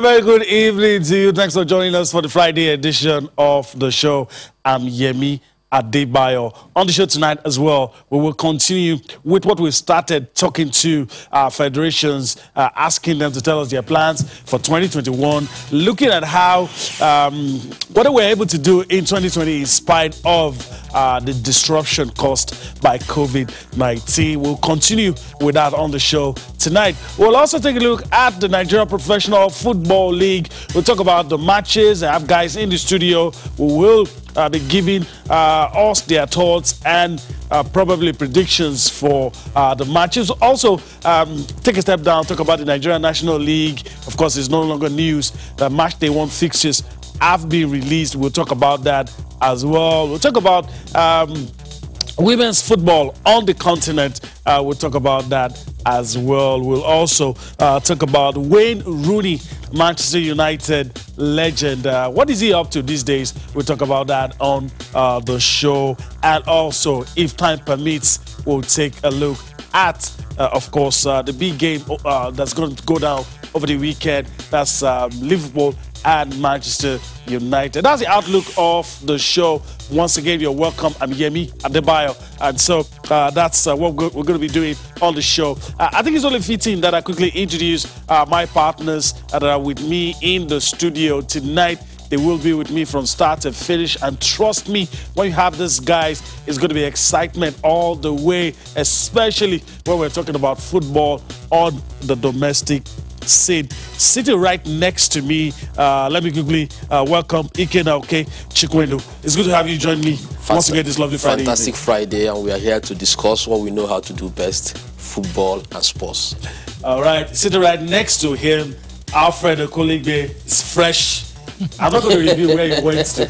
very good evening to you. Thanks for joining us for the Friday edition of the show. I'm Yemi Adebayo. On the show tonight as well, we will continue with what we started, talking to our federations, asking them to tell us their plans for 2021, looking at how what they were able to do in 2020 in spite of the disruption caused by COVID-19. We'll continue with that on the show tonight. We'll also take a look at the Nigeria Professional Football League. We'll talk about the matches. I have guys in the studio who will be giving us their thoughts and probably predictions for the matches. Also, take a step down, talk about the Nigerian National League. Of course, it's no longer news. The match day one fixtures have been released. We'll talk about that as well. We'll talk about women's football on the continent. We'll talk about that as well. We'll also talk about Wayne Rooney, Manchester United legend. What is he up to these days? We'll talk about that on the show. And also, if time permits, we'll take a look at, of course, the big game that's going to go down over the weekend. That's Liverpool and Manchester United. That's the outlook of the show. Once again, you're welcome. I'm Yemi Adebayo. And so that's what we're going to be doing on the show. I think it's only fitting that I quickly introduce my partners that are with me in the studio tonight. They will be with me from start to finish. And trust me, when you have these guys, it's going to be excitement all the way, especially when we're talking about football on the domestic scene. Sitting right next to me, let me quickly welcome Ikenaoke Chikwendo. It's good to have you join me once again this lovely Friday. Fantastic Friday, and we are here to discuss what we know how to do best: football and sports. All right, sitting right next to him, Alfred Okoligbe is fresh. I'm not going to review where you went to,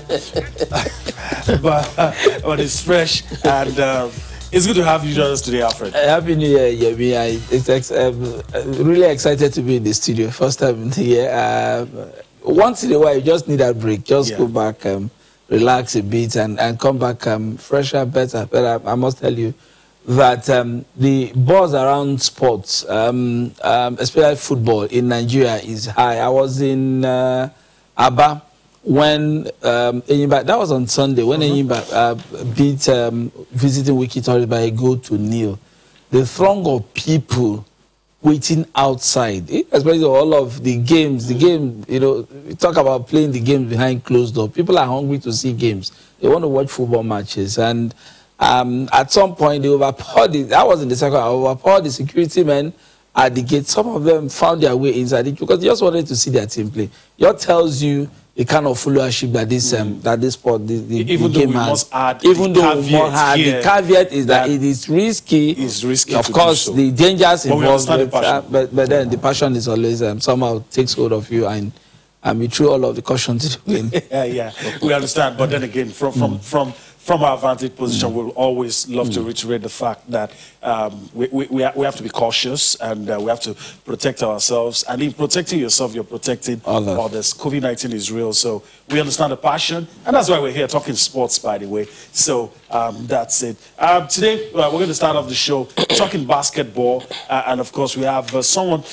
but it's fresh, and it's good to have you join us today, Alfred. Happy New Year, Yemi. Really excited to be in the studio. First time in the year. Once in a while, you just need a break. Just go back, relax a bit, and come back fresher, better. But I must tell you that the buzz around sports, especially football in Nigeria, is high. I was in Aba when Enyimba, that was on Sunday, when Enyimba beat visiting Wiki Tourist by a goal to nil. The throng of people waiting outside, especially all of the games, you know, we talk about playing the games behind closed doors. People are hungry to see games. They want to watch football matches. And at some point, they overpowered it. That was in the second half, overpowered the security men at the gate. Some of them found their way inside it because they just wanted to see their team play. It tells you the kind of followership that this sport, the game has. Even though we must add, the caveat is that it is risky. It's risky. Of course, the dangers involved, but then the passion is always somehow takes hold of you, and you threw all of the caution to the wind. Yeah, we understand. But then again, from our vantage position, we'll always love to reiterate the fact that we have to be cautious, and we have to protect ourselves. And in protecting yourself, you're protecting others. COVID-19 is real, so we understand the passion, and that's why we're here talking sports, by the way. So that's it. Today, we're going to start off the show talking basketball, and of course, we have someone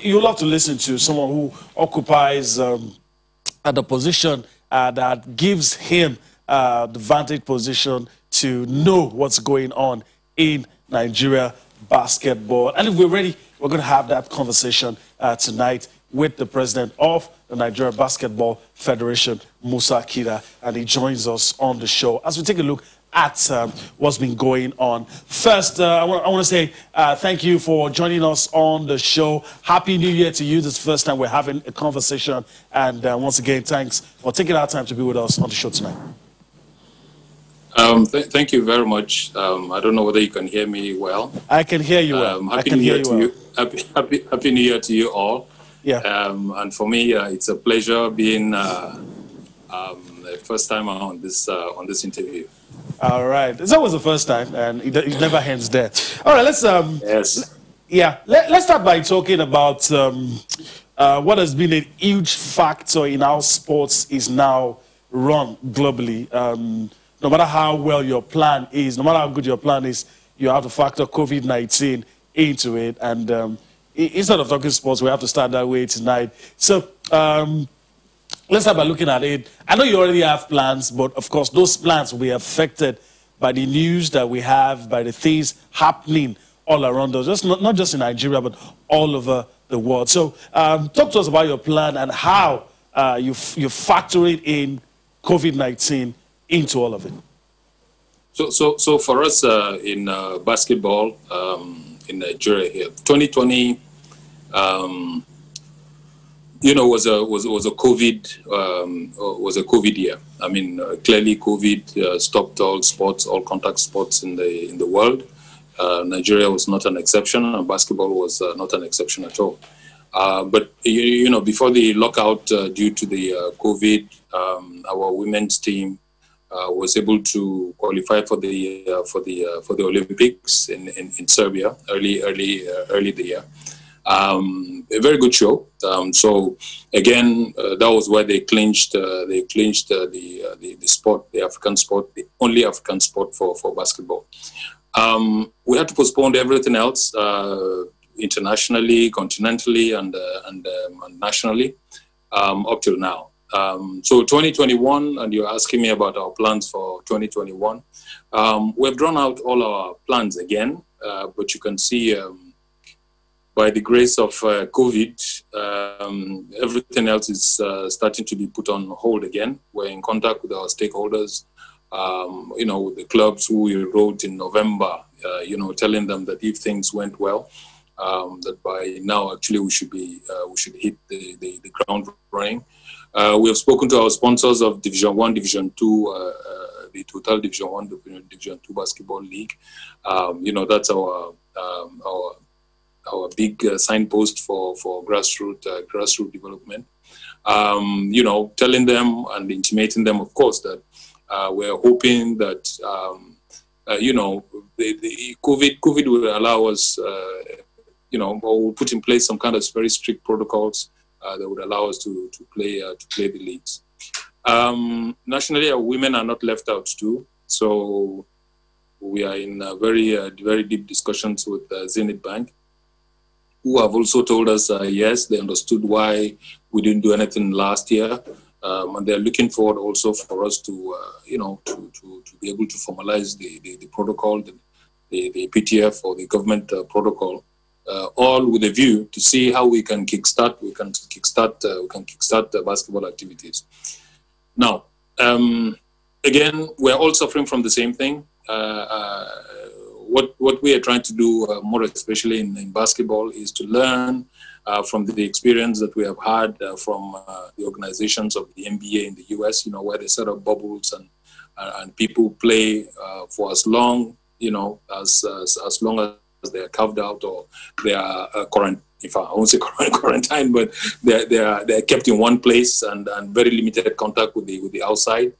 you'll love to listen to, someone who occupies the position that gives him the vantage position to know what's going on in Nigeria basketball. And if we're ready, we're going to have that conversation tonight with the president of the Nigeria Basketball Federation, Musa Akira, and he joins us on the show as we take a look at what's been going on. First, I want to say thank you for joining us on the show. Happy New Year to you. This is the first time we're having a conversation. And once again, thanks for taking our time to be with us on the show tonight. Thank you very much. I don't know whether you can hear me well. I can hear you well. Happy New Year to you. Happy New Year to you all. Yeah. And for me, it's a pleasure being the first time on this interview. All right. It's always the first time, and it never ends there. All right. Let's yes. Let's start by talking about what has been a huge factor in how sports is now run globally. No matter how well your plan is, no matter how good your plan is, you have to factor COVID-19 into it. And instead of talking sports, we have to start that way tonight. So Let's start by looking at it. I know you already have plans, but of course, those plans will be affected by the news that we have, by the things happening all around us, just not just in Nigeria, but all over the world. So talk to us about your plan and how you factoring in COVID-19 into all of it. So for us in basketball in Nigeria here, 2020, was a COVID year. I mean, clearly COVID stopped all sports, all contact sports in the world. Nigeria was not an exception, and basketball was not an exception at all. But before the lockout due to the COVID, our women's team was able to qualify for the Olympics in Serbia early the year. A very good show. So again, that was where they clinched the sport, the African sport, the only African sport for basketball. We had to postpone everything else internationally, continentally, and nationally up till now. So 2021, and you're asking me about our plans for 2021. We've drawn out all our plans again, but you can see by the grace of COVID, everything else is starting to be put on hold again. We're in contact with our stakeholders, with the clubs who we wrote in November, telling them that if things went well, that by now actually we should hit the ground running. We have spoken to our sponsors of Division 1, Division 2, the Total Division 1, Division 2 Basketball League. That's our big signpost for grassroots development. Telling them and intimating them, of course, that we're hoping that the COVID will allow us, or we'll put in place some kind of very strict protocols that would allow us to play the leagues. Nationally, our women are not left out too. So we are in very deep discussions with Zenith Bank, who have also told us, yes, they understood why we didn't do anything last year. And they're looking forward also for us to be able to formalize the protocol, the PTF or the government protocol, all with a view to see how we can kickstart the basketball activities. Now, again, we're all suffering from the same thing. What we are trying to do, more especially in basketball, is to learn from the experience that we have had from the organizations of the NBA in the US, where they set up bubbles and people play for as long, as long as they are carved out or they are quarantined. If I won't say quarantine, but they're kept in one place and very limited contact with the outside.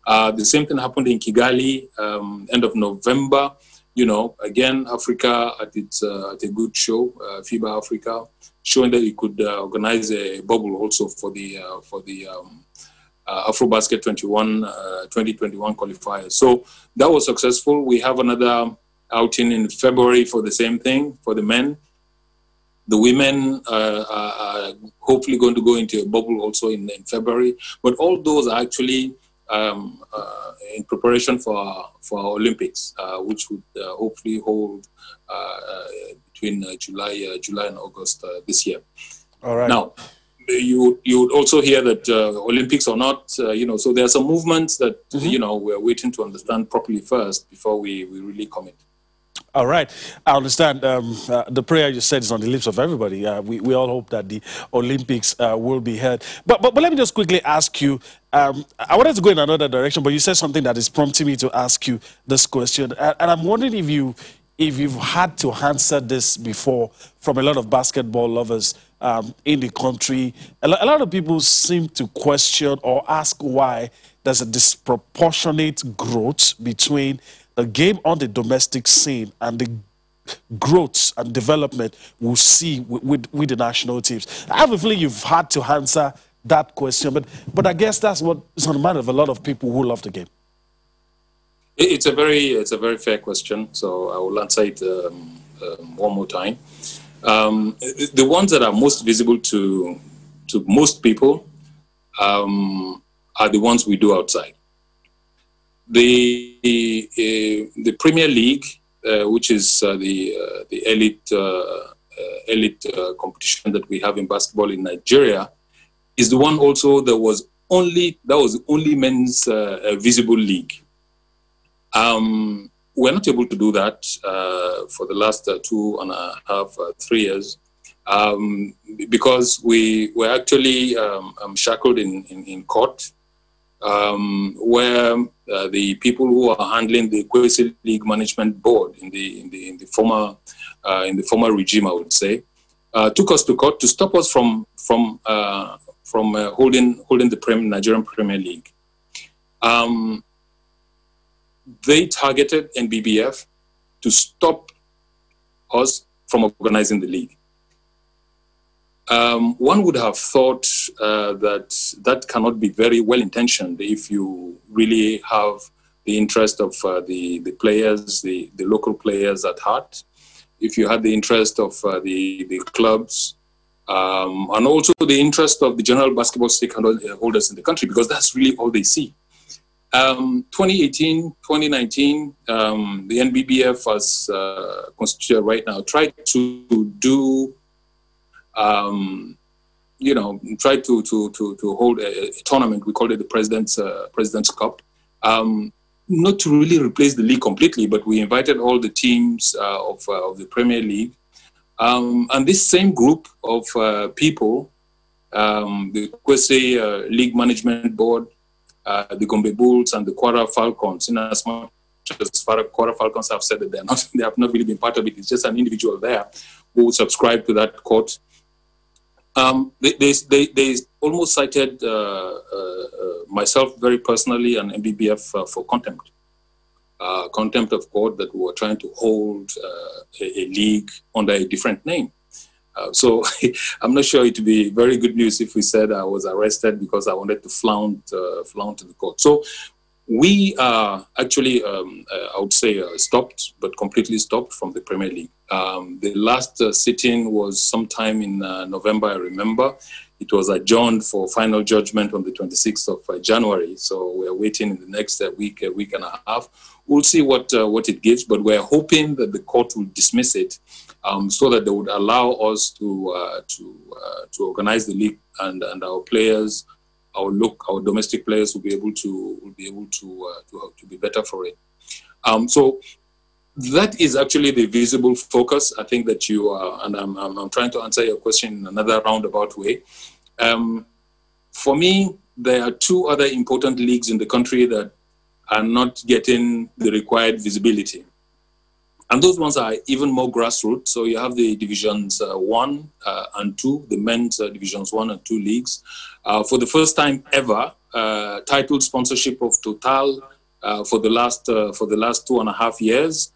The same thing happened in Kigali, end of November. Again, Africa at a good show, FIBA Africa, showing that it could organize a bubble also for the AfroBasket 2021 qualifiers. So that was successful. We have another outing in February for the same thing for the men. The women are hopefully going to go into a bubble also in February. But all those are actually in preparation for our Olympics, which would hopefully hold between July and August this year. All right. Now, you would also hear that Olympics or not, so there are some movements that, we're waiting to understand properly first before we really commit. All right. I understand the prayer you said is on the lips of everybody. We all hope that the Olympics will be held. But let me just quickly ask you, I wanted to go in another direction, but you said something that is prompting me to ask you this question. And I'm wondering if you've had to answer this before from a lot of basketball lovers in the country. A lot of people seem to question or ask why there's a disproportionate growth between the game on the domestic scene and the growth and development we'll see with the national teams. I have a feeling you've had to answer that question, but I guess that's what is on the mind of a lot of people who love the game. It's a very fair question, so I will answer it one more time. The ones that are most visible to to most people are the ones we do outside. The Premier League, which is the elite competition that we have in basketball in Nigeria, is the one also that was the only men's visible league. We're not able to do that for the last 2.5, 3 years because we were actually shackled in court, where the people who are handling the Quasi League Management Board in the former regime, I would say, took us to court to stop us from holding the Nigerian Premier League. They targeted NBBF to stop us from organizing the league. One would have thought that cannot be very well intentioned if you really have the interest of the players, the local players at heart. If you had the interest of the clubs, and also the interest of the general basketball stakeholders in the country, because that's really all they see. 2018, 2019, the NBBF as constituted right now tried to do, tried to hold a tournament. We called it the President's Cup. Not to really replace the league completely, but we invited all the teams of the Premier League. And this same group of people, the Quasi League Management Board, the Gombe Bulls and the Kwara Falcons, in as much as Kwara Falcons have said that they have not really been part of it. It's just an individual there who subscribed to that court. They almost cited myself very personally and MBBF for contempt. Contempt of court, that we were trying to hold a league under a different name. So I'm not sure it would be very good news if we said I was arrested because I wanted to flaunt to the court. So we are actually, I would say, stopped, but completely stopped from the Premier League. The last sitting was sometime in November, I remember. It was adjourned for final judgment on the 26th of January. So we're waiting in the next week and a half. We'll see what it gives, but we're hoping that the court will dismiss it so that they would allow us to organize the league, and our players, our domestic players will be able to be better for it. So that is actually the visible focus. I think that you are, and I'm trying to answer your question in another roundabout way. For me, there are two other important leagues in the country that are not getting the required visibility. And those ones are even more grassroots. So you have the Divisions 1 and 2, the men's Divisions 1 and 2 leagues. For the first time ever, titled sponsorship of Total for the last 2.5 years.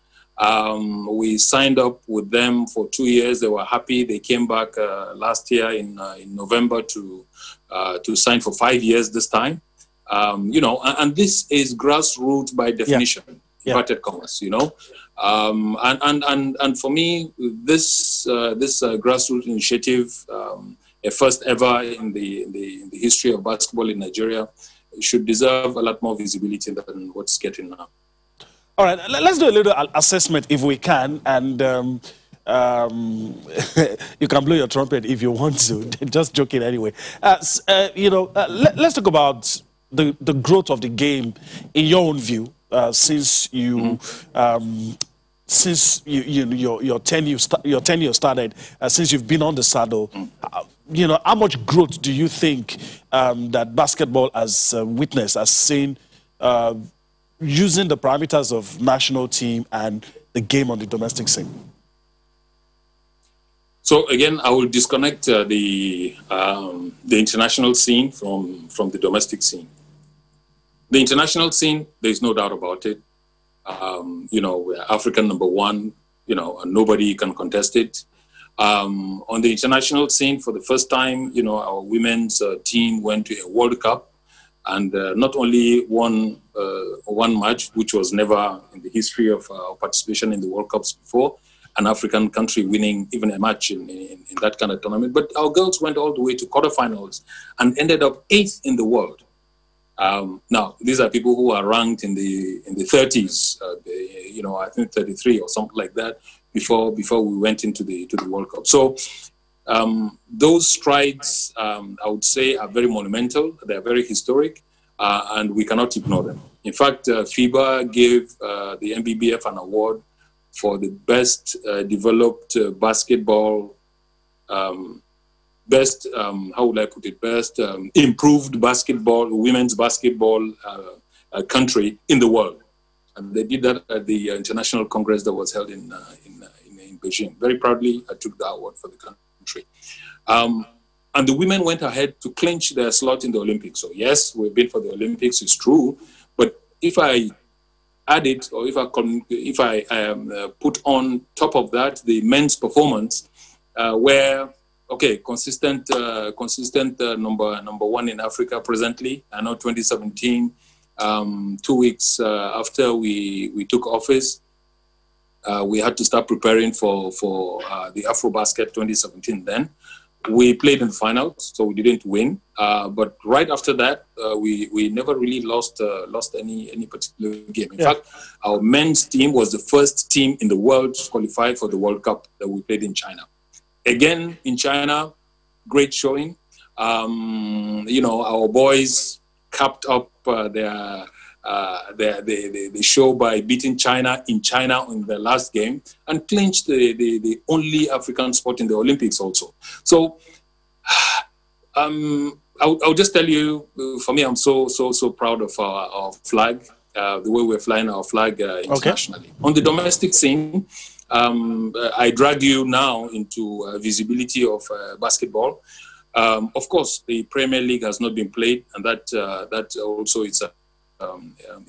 We signed up with them for 2 years. They were happy. They came back last year in November to sign for 5 years this time. And this is grassroots by definition, inverted commas, And for me, this grassroots initiative, a first ever in the history of basketball in Nigeria, should deserve a lot more visibility than what's getting now. All right, let's do a little assessment if we can, and you can blow your trumpet if you want to. Just joking anyway. Let's talk about the growth of the game in your own view since your tenure started, since you've been on the saddle. How much growth do you think that basketball has witnessed, has seen, using the parameters of national team and the game on the domestic scene? So again, I will disconnect the international scene from the domestic scene. The international scene, there's no doubt about it. We're African #1, and nobody can contest it. On the international scene, for the first time, our women's team went to a World Cup, and not only won one match, which was never in the history of our participation in the World Cups before, an African country winning even a match in that kind of tournament. But our girls went all the way to quarterfinals and ended up 8th in the world. Now, these are people who are ranked in the 30s, you know, I think 33 or something like that before we went into the World Cup. So those strides, I would say, are very monumental. They are very historic, and we cannot ignore them. In fact, FIBA gave the MBBF an award for the best developed basketball. Best, how would I put it, best improved basketball, women's basketball country in the world. And they did that at the International Congress that was held in Beijing. Very proudly, I took the award for the country. And the women went ahead to clinch their slot in the Olympics. So yes, we've been for the Olympics, it's true. But if I add it, or if I put on top of that the men's performance, where okay, consistent number one in Africa presently. I know 2017, 2 weeks after we took office, we had to start preparing for the AfroBasket 2017 then. We played in the finals, so we didn't win. But right after that, we never really lost any particular game. In fact, our men's team was the first team in the world to qualify for the World Cup that we played in China. Again, in China, great showing. You know, our boys capped up the show by beating China in the last game and clinched the only African spot in the Olympics also. So I'll just tell you, for me, I'm so proud of our flag, the way we're flying our flag internationally. Okay. On the domestic scene, I drag you now into visibility of basketball. Of course, the Premier League has not been played, and that also is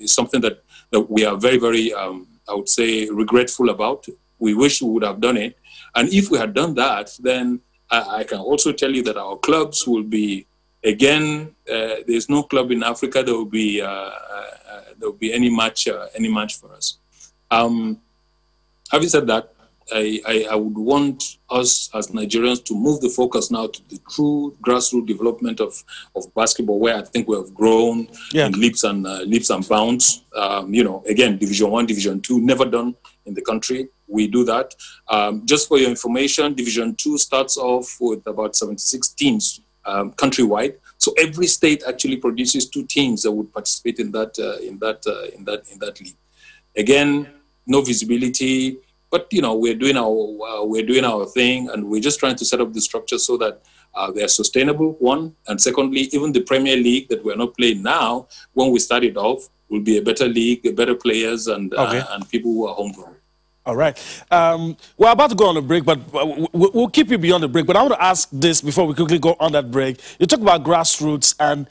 something that we are very, very, I would say, regretful about. We wish we would have done it. And if we had done that, then I can also tell you that our clubs will be, again, there's no club in Africa that will be any match for us. Having said that, I would want us as Nigerians to move the focus now to the true grassroots development of basketball, where I think we have grown in leaps and bounds. You know, again, Division 1, Division 2, never done in the country. We do that. Just for your information, Division 2 starts off with about 76 teams countrywide. So every state actually produces 2 teams that would participate in that league. Again, no visibility, but you know, we're doing our thing, and we're just trying to set up the structure so that they are sustainable, one, and secondly, even the Premier League that we're not playing now, when we start it off, will be a better league, better players, and people who are homegrown. All right. We're about to go on a break, but we'll keep you beyond the break. But I want to ask this before we quickly go on that break. You talk about grassroots, and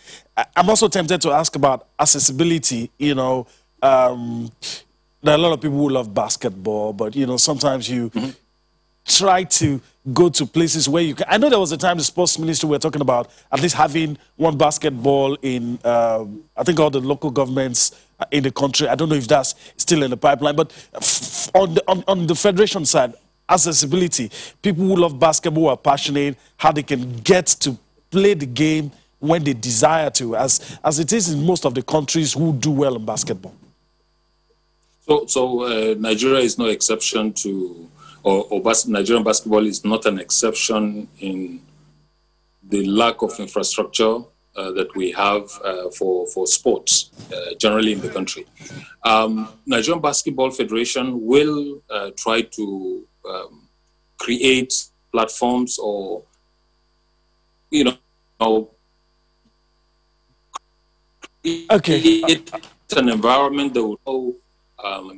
I'm also tempted to ask about accessibility. You know, there are a lot of people who love basketball, but, you know, sometimes you try to go to places where you can. I know there was a time the sports ministry were talking about at least having one basketball in, I think, all the local governments in the country. I don't know if that's still in the pipeline, but on the federation side, accessibility, people who love basketball are passionate, how they can get to play the game when they desire to, as it is in most of the countries who do well in basketball. So Nigeria is no exception to, or Nigerian basketball is not an exception in the lack of infrastructure that we have for sports generally in the country. Nigerian Basketball Federation will try to create platforms, or, you know, create an environment that will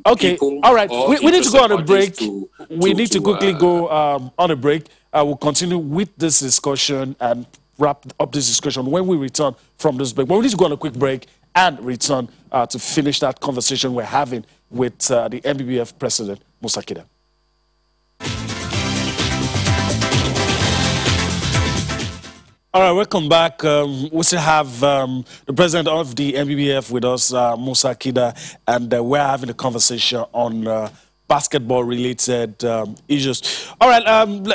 okay, all right. We need to go on a break. We need to quickly go on a break. I will continue with this discussion and wrap up this discussion when we return from this break. But we need to go on a quick break and return to finish that conversation we're having with the MBBF president, Musa. All right, welcome back. We still have the president of the MBBF with us, Musa, and we're having a conversation on basketball-related issues. All right,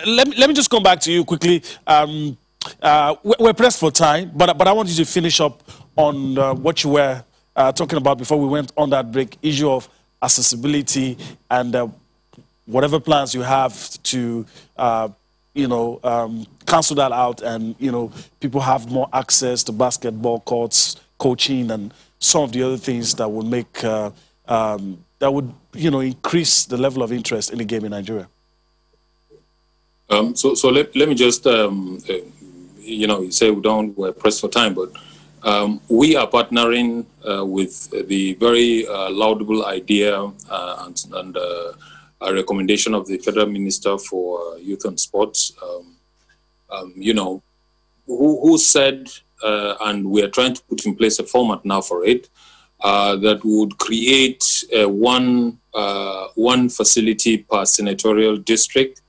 let me just come back to you quickly. We're pressed for time, but I want you to finish up on what you were talking about before we went on that break, issue of accessibility and whatever plans you have to, cancel that out and, people have more access to basketball courts, coaching, and some of the other things that would make, that would, increase the level of interest in the game in Nigeria. So let me just, you say we're pressed for time, but we are partnering with the very laudable idea and a recommendation of the Federal Minister for Youth and Sports, who said, and we are trying to put in place a format now for it, that would create one facility per senatorial district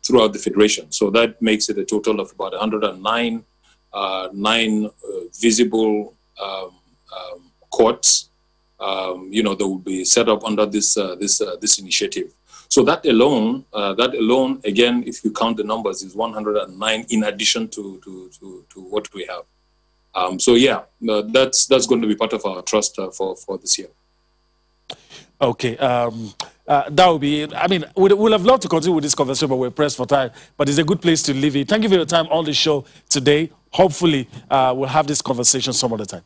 throughout the federation. So that makes it a total of about 109 visible courts, that will be set up under this initiative. So that alone, again, if you count the numbers, is 109 in addition to what we have. So yeah, that's going to be part of our trust for this year. Okay, that would be it. I mean, we'll have loved to continue with this conversation, but we're pressed for time. But it's a good place to leave it. Thank you for your time on the show today. Hopefully, we'll have this conversation some other time.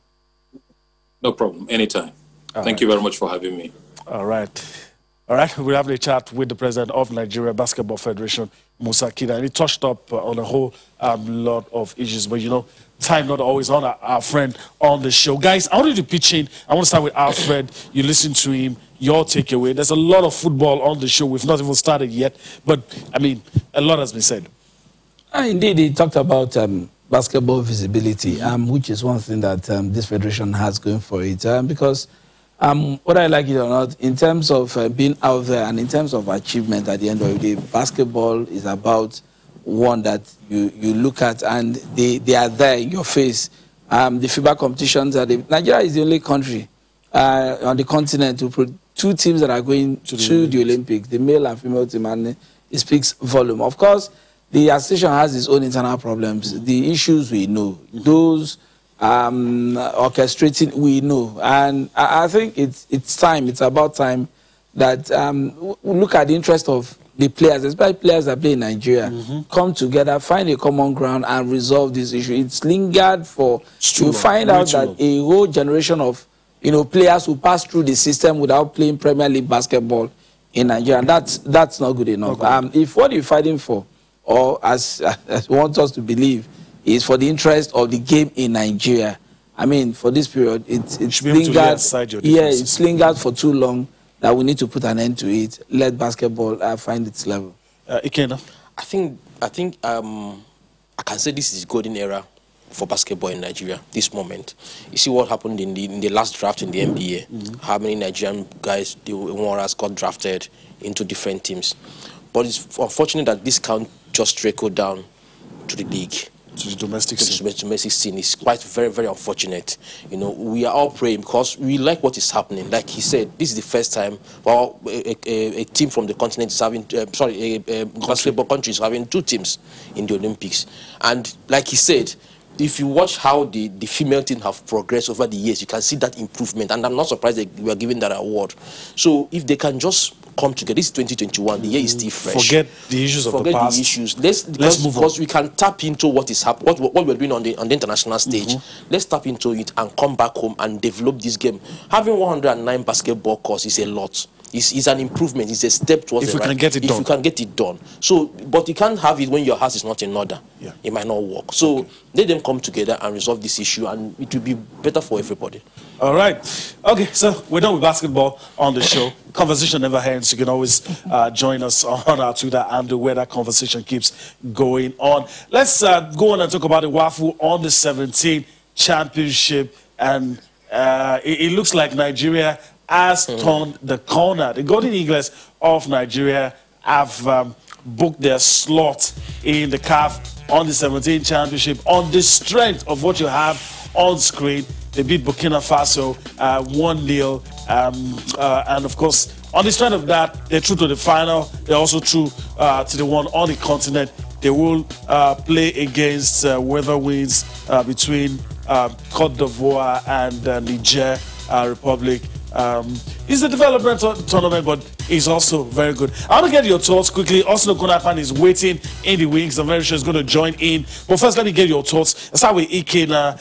No problem. Anytime. Thank you very much for having me. All right. All right, we'll have a chat with the president of Nigeria Basketball Federation, Musa, Akira, and he touched up on a whole lot of issues. But, time not always on our friend on the show. Guys, I want you to pitch in. I want to start with Alfred. You listen to him, your takeaway. There's a lot of football on the show. We've not even started yet. But, I mean, a lot has been said. Indeed, he talked about basketball visibility, which is one thing that this federation has going for it. Because whether I like it or not, in terms of being out there and in terms of achievement at the end of the day, basketball is about one that you look at and they are there in your face. The FIBA competitions, Nigeria is the only country on the continent to put two teams that are going to the Olympics, the male and female team, and it speaks volume. Of course, the association has its own internal problems. The issues we know, those orchestrating we know, and I think it's time. It's about time that we look at the interest of the players, especially players that play in Nigeria, come together, find a common ground, and resolve this issue. It's lingered for to find out that a whole generation of players who pass through the system without playing Premier League basketball in Nigeria, and that's not good enough. If what you're fighting for, or as you want us to believe, is for the interest of the game in Nigeria, I mean, for this period, it's lingered. Yeah, it's lingered for too long. That we need to put an end to it. Let basketball find its level. Ikena? I think I can say this is golden era for basketball in Nigeria. This moment, you see what happened in the last draft in the NBA. How many Nigerian guys, the Warriors, got drafted into different teams. But it's unfortunate that this can't just trickle down to the league. To the domestic scene. It's quite very, very unfortunate. We are all praying because we like what is happening. Like he said, this is the first time a team from the continent is having, a basketball country is having two teams in the Olympics. And like he said, if you watch how the female team have progressed over the years, you can see that improvement. And I'm not surprised that we are given that award. So if they can just come together, this is 2021, the year is still fresh. Forget the issues of the past. Let's move on. Because we can tap into what is happening, what we're doing on the international stage. Let's tap into it and come back home and develop this game. Having 109 basketball courts is a lot. It's an improvement. It's a step towards if you can get it done. If you can get it done. So, but you can't have it when your house is not in order. Yeah. It might not work. So let them come together and resolve this issue, and it will be better for everybody. All right. Okay, so we're done with basketball on the show. Conversation never ends. You can always join us on our Twitter handle where that conversation keeps going on. Let's go on and talk about the WAFU on the 17 championship. And it looks like Nigeria has turned the corner. The Golden Eagles of Nigeria have booked their slot in the CAF on the 17 championship on the strength of what you have on screen. They beat Burkina Faso 1-0. And of course, on the strength of that, they're through to the final. They're also through to the one on the continent. They will play against weather wins between Cote d'Ivoire and Niger Republic. It's a development tournament, but it's also very good. I want to get your thoughts quickly. Austin Okonapan is waiting in the wings. I'm very sure he's going to join in. But first, let me get your thoughts. Let's start with Ikena.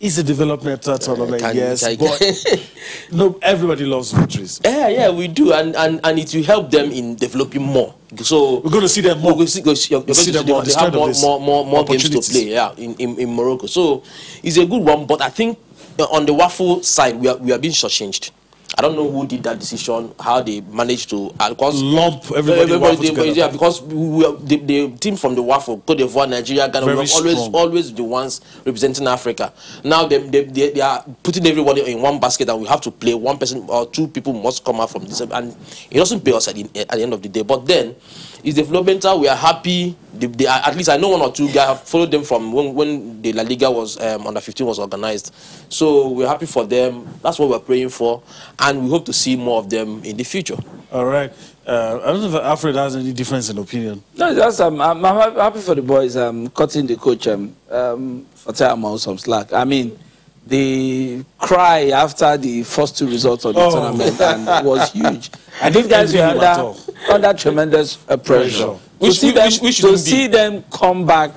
It's a development tournament, yes. But no, everybody loves victories. Yeah, we do, and it will help them in developing more. So we're going to see them more. You're going to see them more. They have more games to play. Yeah, in Morocco. So it's a good one, but I think on the waffle side, we are being shortchanged. I don't know who did that decision, how they managed to because lump everybody together. Yeah, because the team from the waffle, Cote d'Ivoire, Nigeria, Ghana, we always the ones representing Africa. Now they are putting everybody in one basket, and we have to play. One person or two people must come out from this, and it doesn't pay us at the end of the day. But then it's developmental. We are happy. They are, at least I know one or two guys have followed them from when the La Liga was under 15 was organized. So we're happy for them. That's what we're praying for, and we hope to see more of them in the future. All right. I don't know if Alfred has any difference in opinion. No, just I'm happy for the boys. Cutting the coach for time some slack. I mean, the cry after the first two results of the tournament was huge. And these guys were under tremendous pressure. To see them come back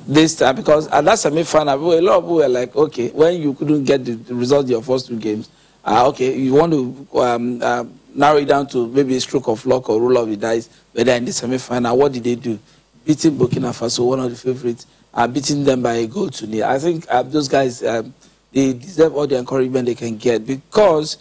this time, because at that semi-final, a lot of people were like, okay, when you couldn't get the result of your first two games, okay, you want to narrow it down to maybe a stroke of luck or roll of the dice, but then in the semi-final, what did they do? Beating Burkina Faso, one of the favorites, beating them by a goal to nil. I think those guys, they deserve all the encouragement they can get, because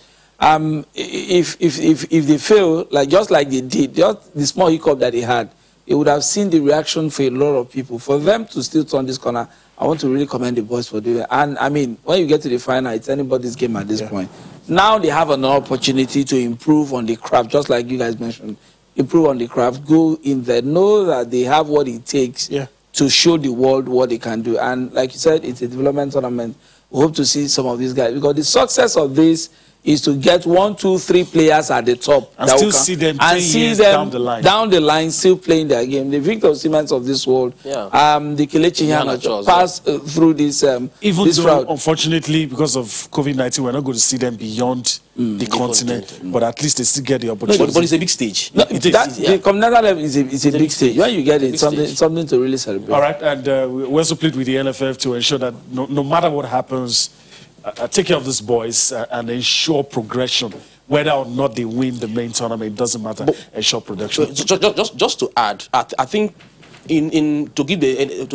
if they fail, just like they did, just the small hiccup that they had, they would have seen the reaction for a lot of people. For them to still turn this corner, I want to really commend the boys for doing it. And I mean, when you get to the final, it's anybody's game at this point. Now they have an opportunity to improve on the craft, just like you guys mentioned. Improve on the craft, go in there, know that they have what it takes to show the world what they can do. And like you said, it's a development tournament. We hope to see some of these guys, because the success of this is to get 1, 2, 3 players at the top and still see them 10 years down the line. Down the line, still playing their game. The Victor Osimhen of this world, the Kelechi Iheanacho pass through this even this though, route. Unfortunately, because of COVID-19, we're not going to see them beyond the continent, but at least they still get the opportunity. But it's a big stage. No, the continental level is a big stage. When you get it, it's something to really celebrate. All right, and we also played with the NFF to ensure that no matter what happens, take care of these boys and ensure progression. Whether or not they win the main tournament, it doesn't matter. Ensure progression. Just to add, I think to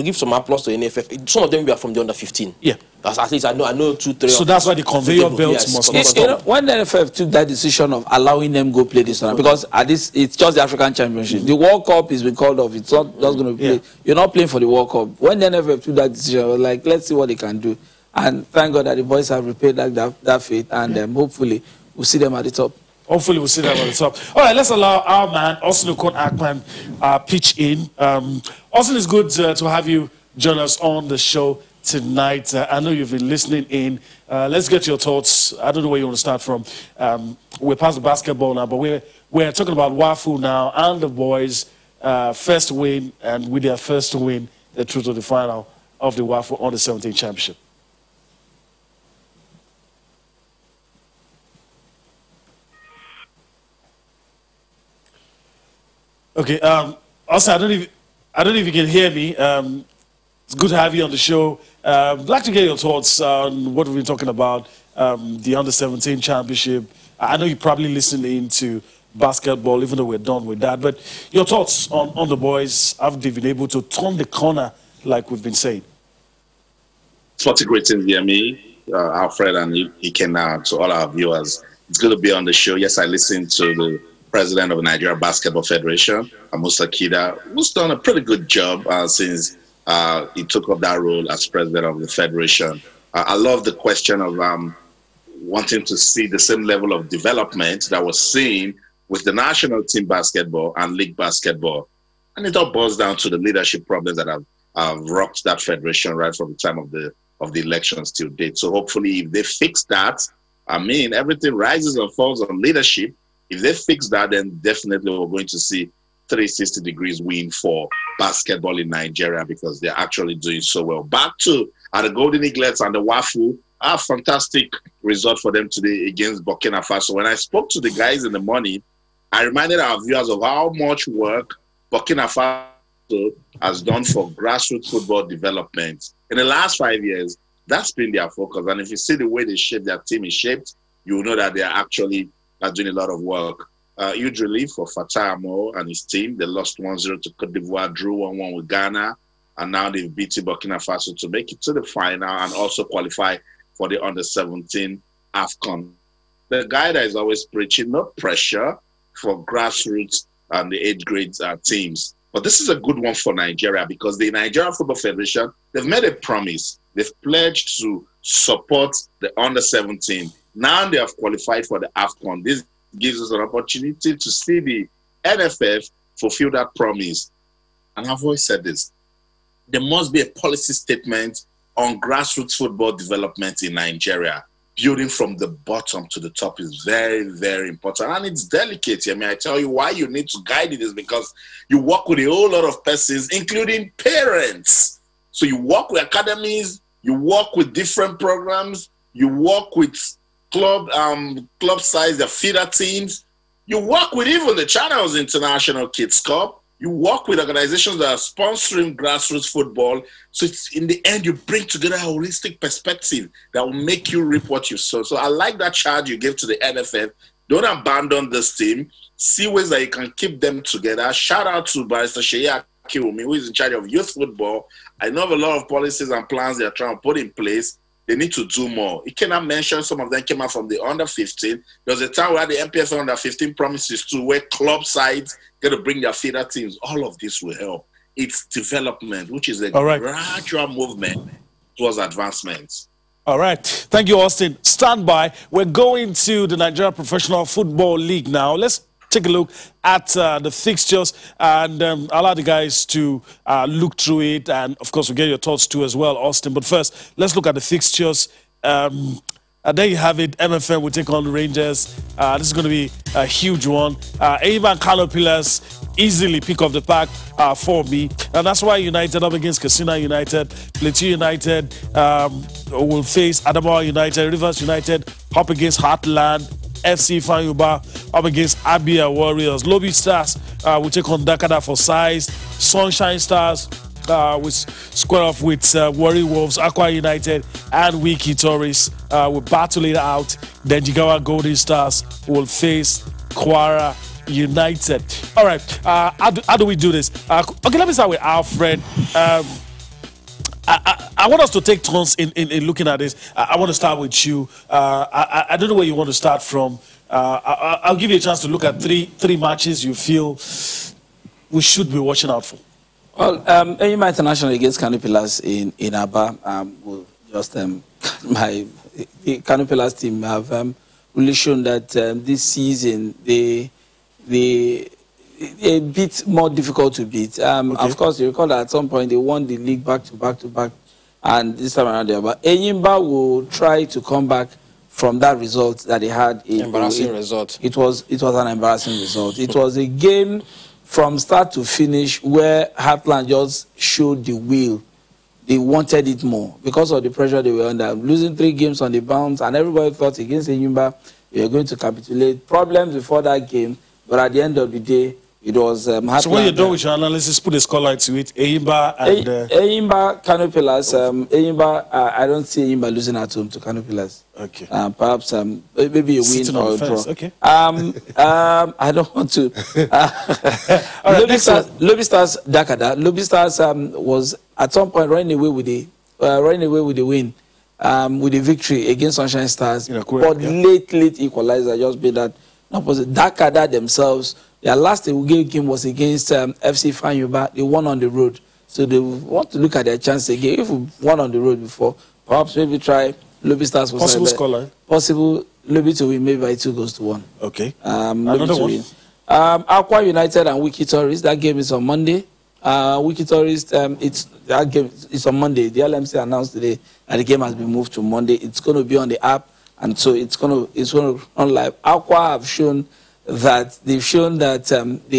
give some applause to NFF, some of them were from the under 15. Yeah. At least I know 2, 3. So that's why the conveyor belts must not stop. When the NFF took that decision of allowing them go play this tournament, because at this it's just the African Championship. The World Cup has been called off. It's not just going to play. You're not playing for the World Cup. When the NFF took that decision, I was like, let's see what they can do. And thank God that the boys have repaid that faith, and hopefully we'll see them at the top. Hopefully we'll see them at the top. All right, let's allow our man, Austin Okonapan, pitch in. Austin, it's good to have you join us on the show tonight. I know you've been listening in. Let's get your thoughts. I don't know where you want to start from. We're past the basketball now, but we're talking about Wafu now, and the boys' first win, and with their first win, they're through to the final of the Wafu on the 17th championship. Okay, also, I don't know if you can hear me. It's good to have you on the show. I'd like to get your thoughts on what we've been talking about, the Under-17 Championship. I know you're probably listening to basketball, even though we're done with that. But your thoughts on the boys, have they been able to turn the corner like we've been saying? Sporty greetings, Yemi, Alfred, and Ikena, to all our viewers. It's good to be on the show. Yes, I listened to the president of the Nigeria Basketball Federation, Musa, who's done a pretty good job since he took up that role as president of the federation. I love the question of wanting to see the same level of development that was seen with the national team basketball and league basketball. And it all boils down to the leadership problems that have rocked that federation right from the time of the of the elections till date. So hopefully if they fix that, I mean, everything rises and falls on leadership. If they fix that, then definitely we're going to see 360 degrees win for basketball in Nigeria because they're actually doing so well. Back to the Golden Eaglets and the Wafu, a fantastic result for them today against Burkina Faso. When I spoke to the guys in the morning, I reminded our viewers of how much work Burkina Faso has done for grassroots football development. In the last 5 years, that's been their focus. And if you see the way they shape their team is shaped, you will know that they are actually doing a lot of work. Huge relief for Fatah Amo and his team. They lost 1-0 to Cote d'Ivoire, drew 1-1 with Ghana, and now they've beaten Burkina Faso to make it to the final and also qualify for the under-17 AFCON. The guy that is always preaching no pressure for grassroots and the age grades teams. But this is a good one for Nigeria because the Nigeria Football Federation, they've made a promise. They've pledged to support the under-17. Now they have qualified for the AFCON. This gives us an opportunity to see the NFF fulfill that promise. And I've always said this. There must be a policy statement on grassroots football development in Nigeria. Building from the bottom to the top is very, very important. And it's delicate. I mean, I tell you why you need to guide it is because you work with a whole lot of persons, including parents. So you work with academies, you work with different programs, you work with club size, the feeder teams. You work with even the Channels International Kids Cup. You work with organizations that are sponsoring grassroots football. So it's, in the end, you bring together a holistic perspective that will make you reap what you sow. So I like that charge you gave to the NFF. Don't abandon this team. See ways that you can keep them together. Shout out to Barrister Sheyi Akira, who is in charge of youth football. I know of a lot of policies and plans they are trying to put in place. They need to do more. You cannot mention some of them came out from the under-15. There was a time where the MPF under-15 promises to where club sides got to bring their feeder teams. All of this will help. It's development, which is a gradual movement towards advancement. All right. Thank you, Austin. Stand by. We're going to the Nigeria Professional Football League now. Let's take a look at the fixtures and allow the guys to look through it. And, of course, we'll get your thoughts too as well, Austin. But first, let's look at the fixtures. And there you have it. MFM will take on the Rangers. This is going to be a huge one. Enyimba and Kano Pillars easily pick up the pack for me. And that's why United up against Katsina United. Plateau United will face Adamawa United. Rivers United up against Heartland. FC Fanyuba up against Abia Warriors. Lobby Stars will take on Dakada for size. Sunshine Stars will square off with Warri Wolves. Aqua United and Wiki Tourists will battle it out. Then Jigawa Golden Stars will face Kwara United. All right, how do we do this? Okay, let me start with Alfred. I want us to take turns in looking at this. I want to start with you. I don't know where you want to start from. I'll give you a chance to look at three matches you feel we should be watching out for. Well, Enyimba International against Kano Pillars in Aba. My Kano Pillars team have really shown that this season they a bit more difficult to beat. Of course, you recall that at some point they won the league back to back, and this time around there. But Enyimba will try to come back from that result that they had. Embarrassing result. It was an embarrassing result. It was a game from start to finish where Heartland just showed the will. They wanted it more because of the pressure they were under. Losing 3 games on the bounce, and everybody thought against Enyimba they were going to capitulate. Problems before that game, but at the end of the day, it was Heartland. So when you're done with your analysis, put a scoreline to it. Enyimba and Enyimba, Kano Pillars. Enyimba, I don't see Enyimba losing at home to Kano Pillars. Okay. Perhaps maybe a win or a draw. Okay. I don't want to. Lobby Stars Dakada. Lobby Stars was at some point running away with the win, with the victory against Sunshine Stars. But late equalizer just made that. Dakada themselves, their last away game was against FC Fanyuba. They won on the road, so they want to look at their chance again. If we won on the road before, perhaps maybe try Lobby Stars. Possible scoreline. Possible Lobby to win, maybe by 2-1. Okay. Another one. Aqua United and Wiki Tourists. That game is on Monday. Wiki Tourist, that game is on Monday. The LMC announced today that the game has been moved to Monday. It's going to be on the app, and so it's going to run live. Aqua have shown that they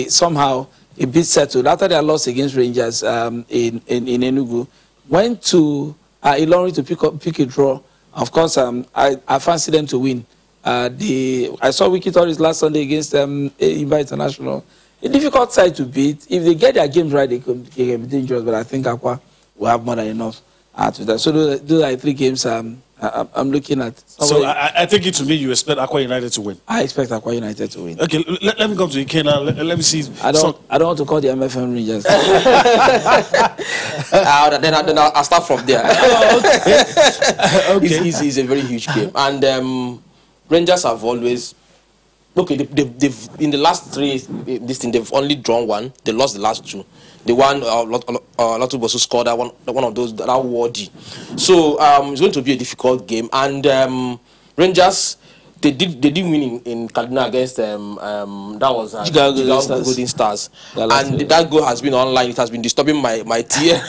somehow a bit settled after their loss against Rangers in Enugu. Went to Ilorin to pick a draw. Of course, I fancy them to win. I saw Wiki Tourist last Sunday against Imba International. A difficult side to beat. If they get their games right, they can be dangerous. But I think Aqua will have more than enough to that. So those are 3 games I'm looking at. So I think to me, you expect Aqua United to win. I expect Aqua United to win. Okay, let me come to Ikena. Let me see. I don't want to call the MFM Rangers. Then I'll start from there. Okay. It's a very huge game, and Rangers have always. Okay, they've in the last 3 they've only drawn 1. They lost the last 2. The one Latu Bosu scored one of those that are worthy. So it's going to be a difficult game. And Rangers, they did win in Kaduna against that was Jigawa Golden Stars. And that goal has been online. It has been disturbing my tear.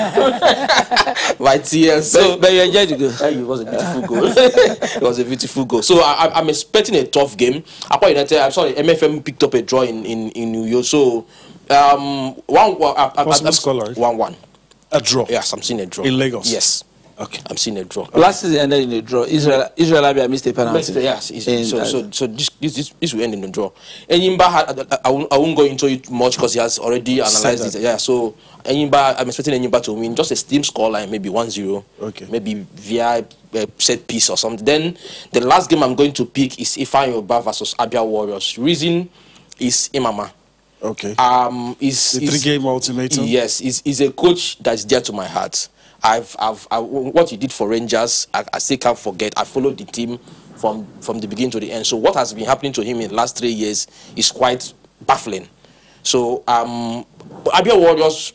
My tears. So but you enjoyed the goal. It was a beautiful goal. It was a beautiful goal. So I'm expecting a tough game. Aqua United, I'm sorry, MFM picked up a draw in New York. So 1-1. A draw. Yes, I'm seeing a draw in Lagos. Yes. Okay. I'm seeing a draw. Last season ended in a draw. Israel Abia missed a penalty. Yes. So this will end in a draw. Enyimba, I won't go into it much because he has already analyzed it. Yeah. So Enyimba, I'm expecting Enyimba to win just a steam scoreline, maybe 1-0. Okay. Maybe via a set piece or something. Then the last game I'm going to pick is Ifeanyi Ubah versus Abia Warriors. Reason is Imama. Okay. Is the 3-game ultimatum. Yes. Is a coach that's dear to my heart. What he did for Rangers, I still can't forget. I followed the team from the beginning to the end. So what has been happening to him in the last 3 years is quite baffling. So Abia Warriors,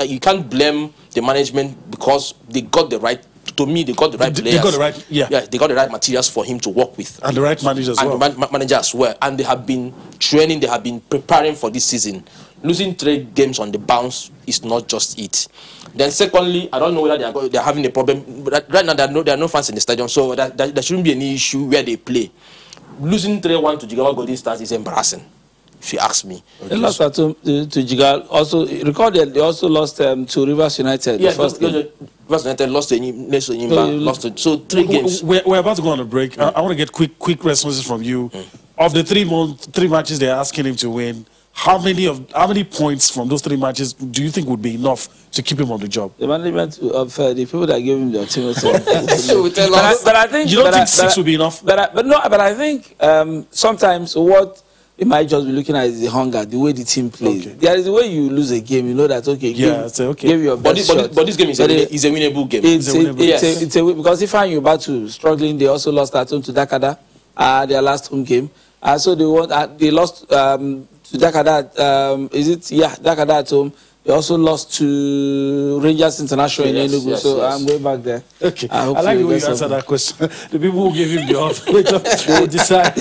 you can't blame the management because they got the right. To me, they got the right players. They got the right, yeah. They got the right materials for him to work with, and the right manager as well. And the manager as well. And they have been training. They have been preparing for this season. Losing 3 games on the bounce is not just it. Then secondly, I don't know whether they're having a problem. But right now, there are no fans in the stadium, so there shouldn't be any issue where they play. Losing 3-1 to Jigawa Golden Stars is embarrassing, if you ask me. Okay. They lost to Jigawa. Also, recorded they also lost to Rivers United. Yes, Rivers United lost to Enyimba. So 3 games. We're about to go on a break. I want to get quick responses from you. Of the 3 matches they're asking him to win, how many points from those 3 matches do you think would be enough to keep him on the job? The management of the people that gave him the ultimatum. But I think you don't think 6 would be enough. But I think sometimes what you might just be looking at is the hunger, the way the team plays. Okay. There is the way you lose a game. You know that give your best shot. But this game is a winnable game. Because if you're about to struggling, they also lost at home to Dakada, their last home game. So they lost to Dakada. Dakada at home. They also lost to Rangers International in Enugu, so I'm going back there. Okay, I like the way you answer that question. The people who gave him the offer will decide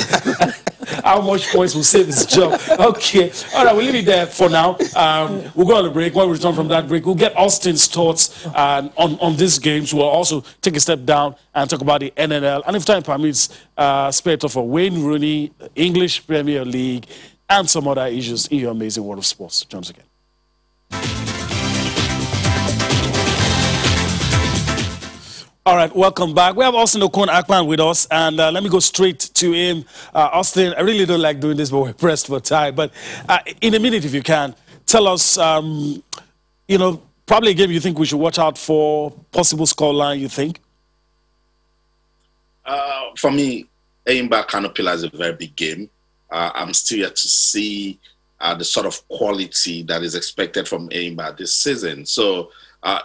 how much points will save his job. Okay, all right, we'll leave it there for now. We'll go on a break. When we return from that break, we'll get Austin's thoughts on these games. We'll also take a step down and talk about the NNL, and if time permits, spare talk for Wayne Rooney, English Premier League, and some other issues in your amazing world of sports. Join us again. All right, welcome back. We have Austin Okon-Akpan with us, and let me go straight to him. Austin, I really don't like doing this, but we're pressed for time. But in a minute, if you can, tell us, probably a game you think we should watch out for, possible scoreline, you think? For me, Enyimba Kanopila is a very big game. I'm still yet to see the sort of quality that is expected from Enyimba this season. So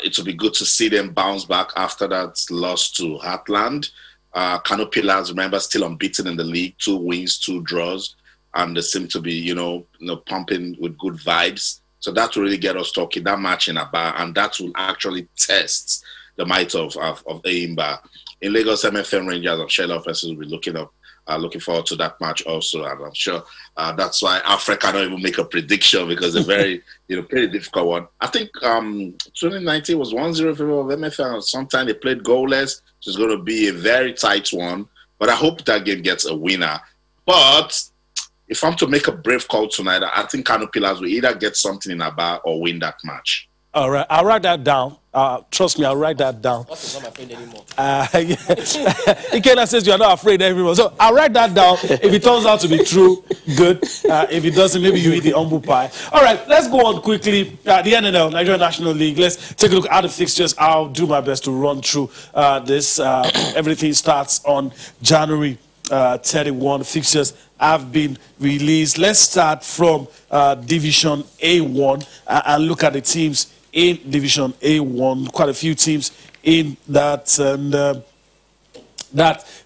it will be good to see them bounce back after that loss to Heartland. Kanopila, remember, still unbeaten in the league, 2 wins, 2 draws, and they seem to be, pumping with good vibes. So that will really get us talking, that match in Aba, and that will actually test the might of Enyimba. In Lagos, MFM Rangers, I'm sure a lot of persons will be looking up looking forward to that match also, and I'm sure that's why Africa cannot even make a prediction, because it's a very pretty difficult one. I think 2019 was 1-0 in favor of MFL. Sometime they played goalless, so it's going to be a very tight one. But I hope that game gets a winner. But if I'm to make a brave call tonight, I think Kano Pillars will either get something in Aba or win that match. All right, I'll write that down. Trust me, I'll write that down. Austin's not my friend anymore. Ikena says you're not afraid anymore. So I'll write that down. If it turns out to be true, good. If it doesn't, maybe you eat the humble pie. All right, let's go on quickly. The NNL, Nigerian National League. Let's take a look at the fixtures. I'll do my best to run through this. Everything starts on January 31. Fixtures have been released. Let's start from Division A1 and look at the teams in Division A1. Quite a few teams in that, and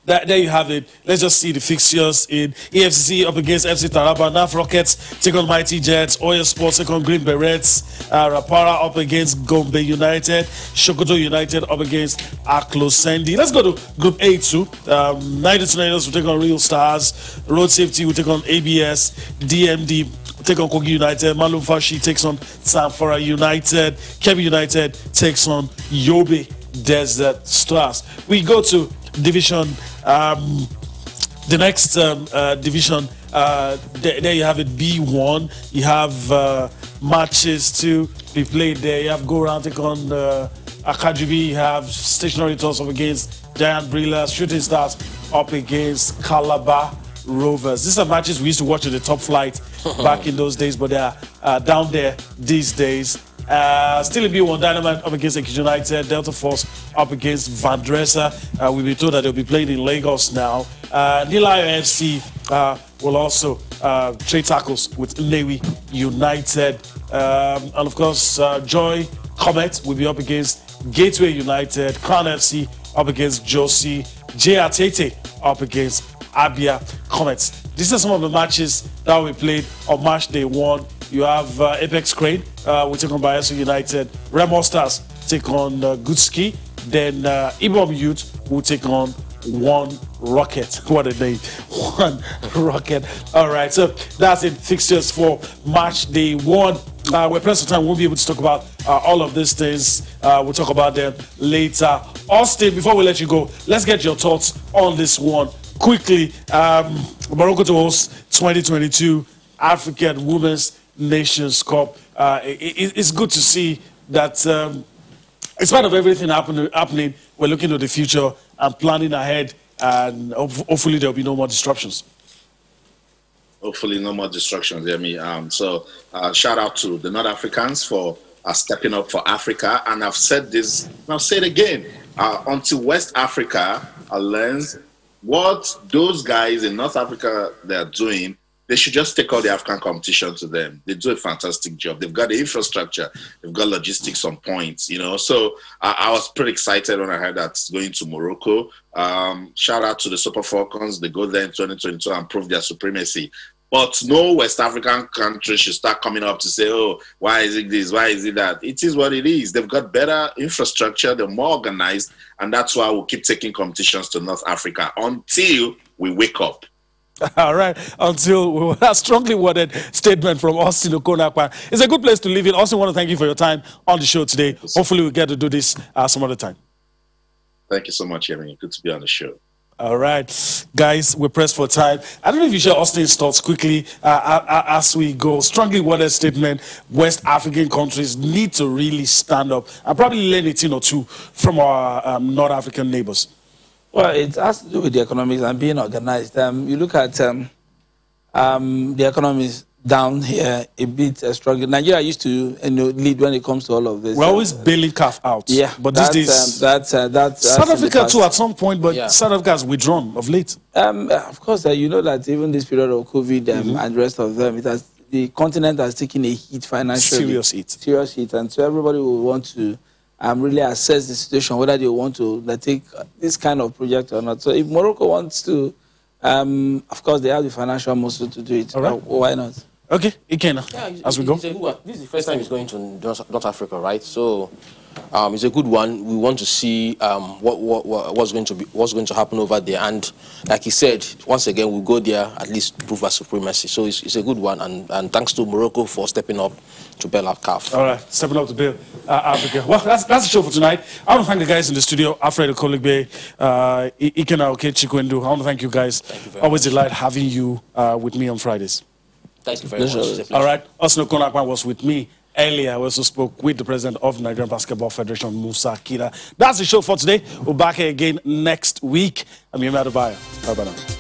there you have it. Let's just see the fixtures in EFCC up against FC Taraba. NAF Rockets take on Mighty Jets. Oil Sports take on Green Berets. Rapara up against Gombe United. Shokoto United up against Aklo Sandy. Let's go to Group A2. 92 Niners will take on Real Stars. Road Safety will take on ABS. DMD take on Kogi United. Malum Fashi takes on Sanfara United. Kebbi United takes on Yobe Desert Stars. We go to Division, the next division, there you have it, B1. You have matches to be played there. You have Go Round take on Akajibi. You have Stationary Toss up against Giant Brillas. Shooting Stars up against Calabar Rovers. These are matches we used to watch in the top flight back in those days, but they are down there these days. Still in B1, Dynamite up against Ekiti United, Delta Force up against Van Dresser. We've been told that they'll be playing in Lagos now. Nilayo FC will also trade tackles with Lewi United. And of course, Joy Comet will be up against Gateway United. Crown FC up against Josie. JR Tete up against Abia Comets. These are some of the matches that will be played on match day 1. You have Apex Crane, will take on Bayelsa United. Remo Stars take on Gutski. Then Ibom Youth will take on One Rocket. What a name. One Rocket. All right, so that's it. Fixtures for match day 1. We're pressed for time. We'll be able to talk about all of these things. We'll talk about them later. Austin, before we let you go, let's get your thoughts on this one. Quickly, Morocco to host 2022 African Women's Nations Cup. It's good to see that in spite of everything happening, we're looking to the future and planning ahead, and hopefully there'll be no more disruptions. Hopefully no more disruptions, So shout out to the North Africans for stepping up for Africa. And I've said this, and I'll say it again, until West Africa learns what those guys in North Africa they're doing, they should just take all the African competition to them. They do a fantastic job. They've got the infrastructure. They've got logistics on points, So I was pretty excited when I heard that going to Morocco. Shout out to the Super Falcons. They go there in 2022 and prove their supremacy. But no West African country should start coming up to say, oh, why is it this? Why is it that? It is what it is. They've got better infrastructure. They're more organized. And that's why we'll keep taking competitions to North Africa until we wake up. All right, until a strongly worded statement from Austin Okonakwa. It's a good place to leave it. Austin, I want to thank you for your time on the show today. Hopefully we'll get to do this some other time. Thank you so much, Yemi. Good to be on the show. All right, guys, we're pressed for time. I don't know if you share Austin's thoughts quickly as we go. Strongly worded statement. West African countries need to really stand up and probably learn a thing or two from our North African neighbors. Well, it has to do with the economics and being organized. You look at the economies down here a bit stronger. Nigeria used to lead when it comes to all of this. We're always bailing calf out. Yeah, but these days, that's South Africa too at some point, but South Africa has withdrawn of late. Of course, you know that even this period of COVID and the rest of them, the continent has taken a hit financially. Serious hit, and so everybody will want to really assess the situation, whether they want to take this kind of project or not. So if Morocco wants to, of course, they have the financial muscle to do it. All right. Why not? Okay, Ikena, as we go. It's a good one. This is the first time he's going to North Africa, right? So it's a good one. We want to see what's going to happen over there. And like he said, once again, we'll go there at least prove our supremacy. So it's a good one. And thanks to Morocco for stepping up to bail out CAF. All right, stepping up to bail Africa. Well, that's the show for tonight. I want to thank the guys in the studio, Alfred Okoligbe, Ikena Okechikwendu. I want to thank you guys. Always a delight having you with me on Fridays. Thank you very much. All right, Osno Konakwan was with me earlier. I also spoke with the president of the Nigerian Basketball Federation, Musa, Akira. That's the show for today. We'll be back here again next week. I'm Yemi Adebayo. Bye-bye now.